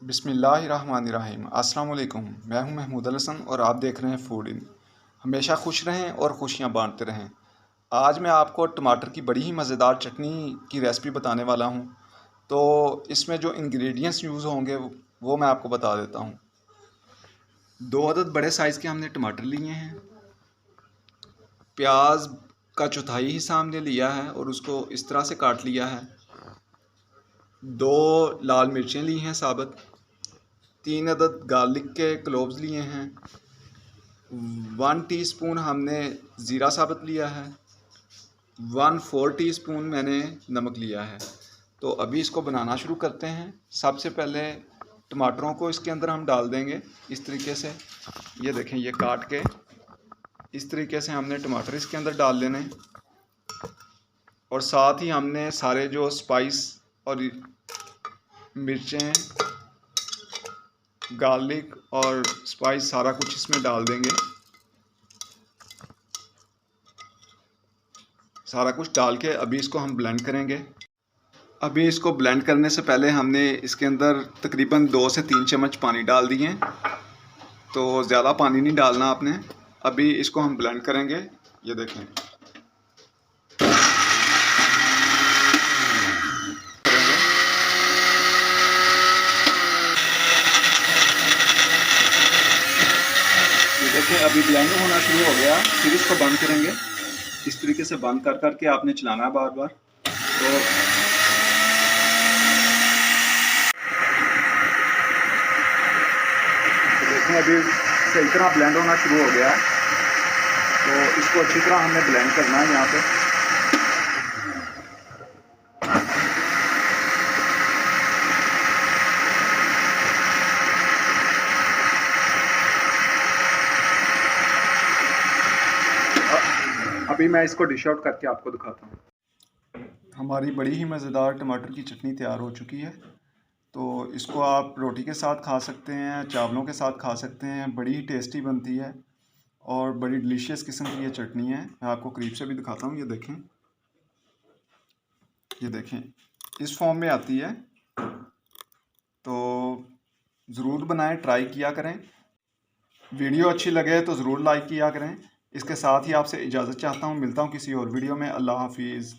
बिस्मिल्लाहिर्रहमानिर्रहीम। अस्सलाम वालेकुम। मैं हूं महमूद अल हसन और आप देख रहे हैं फूड इन। हमेशा खुश रहें और खुशियां बांटते रहें। आज मैं आपको टमाटर की बड़ी ही मज़ेदार चटनी की रेसिपी बताने वाला हूं। तो इसमें जो इंग्रेडिएंट्स यूज़ होंगे वो मैं आपको बता देता हूं। 2 अदद बड़े साइज़ के हमने टमाटर लिए हैं। प्याज का चौथाई हिस्सा हमने लिया है और उसको इस तरह से काट लिया है। 2 लाल मिर्चें ली हैं साबुत। 3 अदद गार्लिक के क्लोव्स लिए हैं। 1 टीस्पून हमने ज़ीरा साबुत लिया है। 1/4 टीस्पून मैंने नमक लिया है। तो अभी इसको बनाना शुरू करते हैं। सबसे पहले टमाटरों को इसके अंदर हम डाल देंगे इस तरीके से। ये देखें, ये काट के इस तरीके से हमने टमाटर इसके अंदर डाल लेने। और साथ ही हमने सारे जो स्पाइस और मिर्चें, गार्लिक और स्पाइस सारा कुछ इसमें डाल देंगे। सारा कुछ डाल के अभी इसको हम ब्लेंड करेंगे। अभी इसको ब्लेंड करने से पहले हमने इसके अंदर तकरीबन 2 से 3 चम्मच पानी डाल दिए, तो ज़्यादा पानी नहीं डालना आपने। अभी इसको हम ब्लेंड करेंगे। ये देखें, अभी ब्लेंड होना शुरू हो गया। फिर इसको बंद करेंगे। इस तरीके से बंद कर करके आपने चलाना है बार बार। तो देखें, अभी सही तरह ब्लेंड होना शुरू हो गया है। तो इसको अच्छी तरह हमने ब्लेंड करना है यहाँ पे। अभी मैं इसको डिश आउट करके आपको दिखाता हूँ। हमारी बड़ी ही मज़ेदार टमाटर की चटनी तैयार हो चुकी है। तो इसको आप रोटी के साथ खा सकते हैं, चावलों के साथ खा सकते हैं। बड़ी ही टेस्टी बनती है और बड़ी डिलीशियस किस्म की ये चटनी है। मैं आपको करीब से भी दिखाता हूँ। ये देखें, ये देखें, इस फॉर्म में आती है। तो ज़रूर बनाएं, ट्राई किया करें। वीडियो अच्छी लगे तो ज़रूर लाइक किया करें। इसके साथ ही आपसे इजाज़त चाहता हूँ। मिलता हूँ किसी और वीडियो में। अल्लाह हाफिज़।